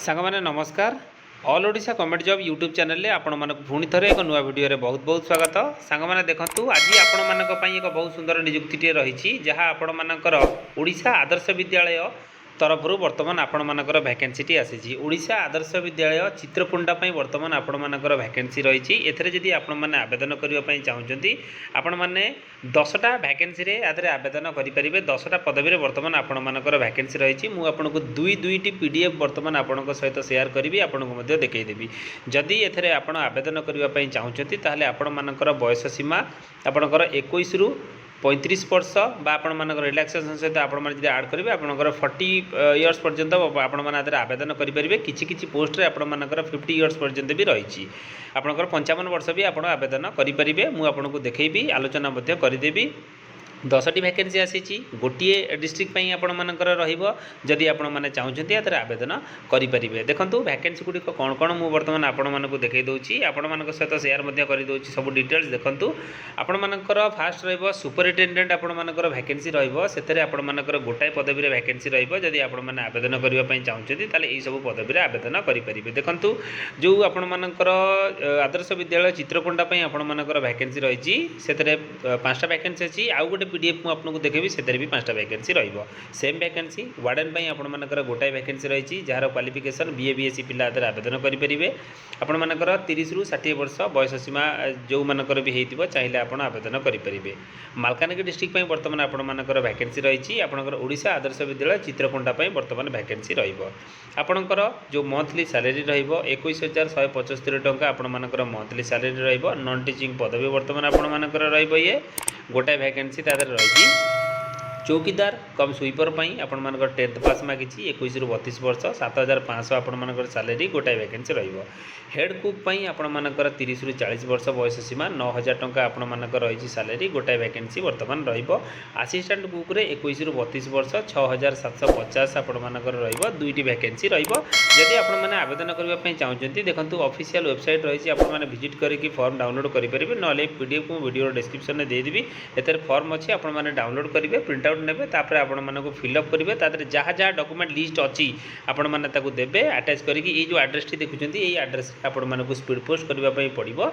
सांगमाने नमस्कार। All Odisha government job YouTube channel आपण मानक पुणी थे एक नुआ वीडियो बहुत बहुत स्वागत। सांगमाने देखंतु आज आपण मानक पई एक बहुत सुंदर नियुक्ति रही जहाँ आपण मानकर ओडिशा आदर्श विद्यालय तरफ बर्तमान आपण मानकर वैकेंसी आसी। ओडिशा आदर्श विद्यालय चित्रकुंडा बर्तमान आपण मानकर वैकेंसी रही। एथरे जदि आपण माने आवेदन करने चाहते आपण माने 10टा वैकेंसी रे आदरे आवेदन करें। 10टा पदवी बर्तमान आपण मानकर वैकेंसी रही। मुझे आपको दुईटी पीडीएफ बर्तमान आपण सहित शेयर करी आपको देखईदेवी। जदि एथरे आपण आवेदन करने चाहते ताहले आपण मानकर बयस सीमा आपणकर 21 रु 35 वर्ष आपण मानकर रिलैक्सेशन सहित आपण जब आड करेंगे आपंकर 40 इयर्स पर्यंत आपण मैंने आवेदन करेंगे। किसी पोस्ट रे आपण मानकर 50 इयर्स पर्यंत भी रही। आपंकर 55 वर्ष भी आप आवेदन करेंगे। मुझे देखी आलोचना करदेवी। 10टी वैकेंसी आसी। गोटे डिस्ट्रिक्ट आपण मानकर रही आपण मैंने चाहते या आवेदन करेंगे। देखो वैकेंसी गुड़िक कौन कौन मुझे बर्तमान आपण मानक देखई दूसरी आपण मान सहित सेयार करदे सब डिटेल्स देखूँ। आपण मानकर फास्ट रुपरिटेडेट आपण मानकर वैकेंसी रही आपण मानकर गोटाए पदवी वैकेंसी रही। आपण मैंने आवेदन करने चाहते यही सब पदवी आवेदन करेंगे। देखूँ जो आपण मानकर आदर्श विद्यालय चित्रकोंडा आपण मानकर वैकेंसी रही से 5टा वैकेंसी अच्छी। आउ गोटे पीडीएफ मुझे देखेबी से भी 5टा वैकेंसी सेम वैकेंसी वार्डन आपण मानकर गोटाए वैकेंसी रही जार क्वालिफिकेशन बीए बीएससी पिला आवेदन करेंगे। आपण मानकर 30 रु 60 वर्ष बयस सीमा जो मानकर भी होती चाहिए आपण आवेदन करेंगे। मालकानगिरी डिस्ट्रिक्ट बर्तमान आपण मानकर वैकेंसी रही। आपंकर ओडिशा आदर्श विद्यालय चित्रकोंडा बर्तमान वैकेंसी आपणकर जो मंथली सैलरी रही 21,175 टंका आपण मानकर मंथली सैलरी रही। नॉन टीचिंग पदवी बर्तमान आपण मानकर रही। ये गोटाए वैकेंसी रही। चौकीदार कम स्वीपर आपण मानकर 10th पास मागी 21 रु 32 वर्ष 7,500 आपण मानकर सैलरी गोटाए वैकेंसी रही। हेड कुक आपण मानकर 30 रु 40 वर्ष बयस सीमा 9,000 टंका आपण मानकर रही सैलरी गोटाए वैकेंसी बर्तमान रही। असिस्टेंट कुक रे 21 रु 32 वर्ष 6,750 आपण मानकर रही। दुईटी वैकेंसी रही। जदि आपण माने आवेदन करने चाहते देखो ऑफिशियल वेबसाइट रही आपण माने विजिट करके फॉर्म डाउनलोड करेंगे। ना पीडीएफ को वीडियो डिस्क्रिप्शन में देदेवी। एतर फॉर्म अच्छी आपण माने डाउनलोड करेंगे प्रिंट आउट ने आपण मानक फिलअप करेंगे। तापर जहाँ जहाँ डॉक्यूमेंट लिस्ट अच्छी आपण मैंने देवे अटैच करके ये जो एड्रेस टी देखुं यही एड्रेस आपण मानक स्पीड पोस्ट करने पड़ो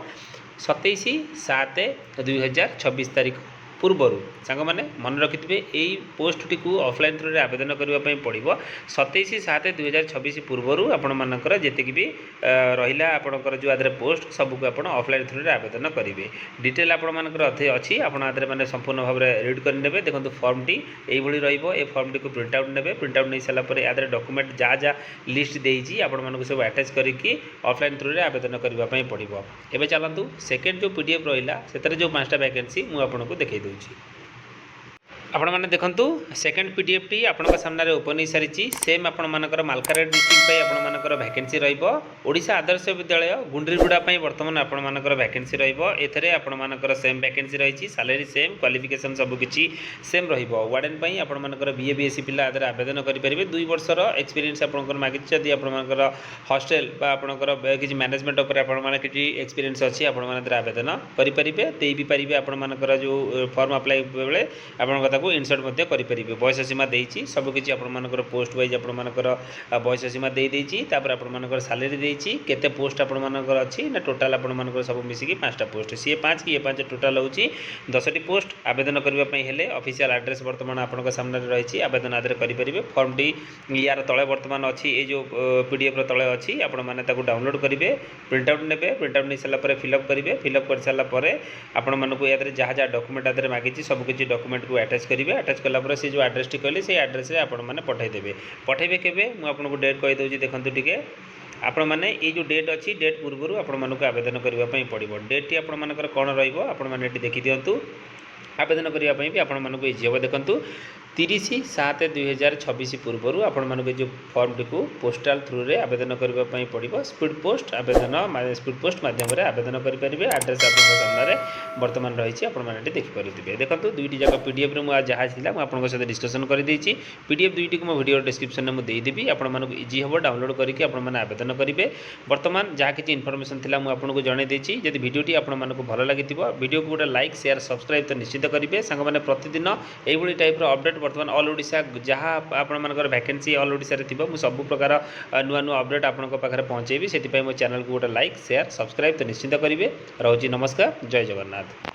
27/7/2026 तारीख पूर्वर सांग मैंने मन रखिथे यही पोस्ट टी ऑफलाइन थ्रू आवेदन करने पड़ो 27/7/2026 पूर्वर आपण मानकर जितक भी रहा आपंकर जो आदि पोस्ट सबको आप ऑफलाइन थ्रू आवेदन करेंगे। डिटेल आपण मानकर अच्छी आप मैंने संपूर्ण भाव में रीड करने देखो फॉर्म टी यही रही। फॉर्म टी को प्रिंट आउट ने प्रिंट आउट नहीं सारापर या डॉक्यूमेंट जहाँ जहाँ लिस्ट देती आपण मानक सब अटैच करके ऑफलाइन थ्रू आवेदन करने पड़ो। एवं चलतु सेकेंड जो पीडीएफ रहा से जो 5टा वैकेंसी मुझे आपको देखई आपण मैंने देखु सेकेंड पीडीएफ टी आपण सामने ओपन हो सारी। सेम आपण मानकर मालकानगिरी डिस्ट्रिक्ट आपण मानकर वैकेंसी ओडिशा आदर्श विद्यालय गुंडरीगुड़ा बर्तमान आपण मानकर वैकेंसी एथरे आपण मानकर सेम वैकेंसी रही। सैलरी सेम क्वालिफिकेशन सबकि सेम वार्डन आपण मानकर बीए बीएससी पिला आवेदन करेंगे। 2 वर्षर एक्सपीरियंस आपंकर मागी जदि आपंकर हॉस्टेल आपंकर किसी मैनेजमेंट उपर किसी एक्सपीरियंस अच्छी आपण आवेदन करेंगे। दे भी पारे आपण मानकर जो फॉर्म अप्लाई बेले आप इनसर्ट करेंगे। बयस सीमा देती सबकि आपर पोस्ट वाइज आपर बयस सीमा देती आपर सैलरी देती केते पोस्ट आपर अच्छी ना टोटाल आपर सब मिसिकी 5टा पोस्ट सी 5 कि 5 टोटाल हूँ 10टी पोस्ट आवेदन करने ऑफिशियल एड्रेस बर्तमान आपन सामने रही आवेदन आदि करेंगे। फॉर्म टी यार तले बर्तमान अच्छी ये जो पीडीएफ तले अच्छी आपण मैंने डाउनलोड करेंगे प्रिंट आउट ने प्रिंट आउट नहीं सारापर फिलअप करेंगे। फिलअप कर सारापर आपण मानक या जहाँ जहाँ डॉक्यूमेंट आदि मागी सबकि डॉक्यूमेंट को अटैच करेंगे। अटैच कलापर से जो एड्रेस टी कहली से एड्रेस आपण मैंने पठेदेवे। पठेबे केबे मुझे डेट कहीदे देखो टे आपण मैंने ये जो डेट अच्छी डेट पूर्व आपण मानक आवेदन करने पड़ो। डेट टी आपण मानकर कौन रही देखी दिंतु आवेदन करने भी आपण मानक इजी हे। देखो 30/7/2026 पूर्व आपण मानक जो फॉर्म टी को पोस्टाल थ्रू रे आवेदन करने पड़ो। स्पीड पोस्ट आवेदन स्पीड पोस्ट माध्यम आवेदन करेंगे। एड्रेस आप सामने बर्तमान रही आपंटे देखिपे। देखो दुईटी जाक पीडीएफ मुझे जहाँ था मुझे सहित डिस्कसन करदे पीडीएफ दुईटी को वीडियो डिस्क्रिप्शन में देदेवी। आपण मानक इजी हे डाउनलोड करके आवेदन करेंगे। बर्तमान जहाँ किसी इनफर्मेशन था मुझे जनईदी जब वीडियोटी आपको भल लगी वीडियो को गोटे लाइक शेयर सब्सक्राइब तो निश्चित करेंगे। सांग मैंने प्रतिदिन यही टाइप अपडेट बर्तमान ऑल ओडिशा जहाँ आपंकर वैकेंसी ऑल ओडिशा रे थिबो मु सब प्रकार नुआ नुआ अपडेट आपन पाखे पहुँचेबी से मो चैनल को गोटे लाइक शेयर सब्सक्राइब तो निश्चिंत करेंगे। रोची नमस्कार, जय जगन्नाथ।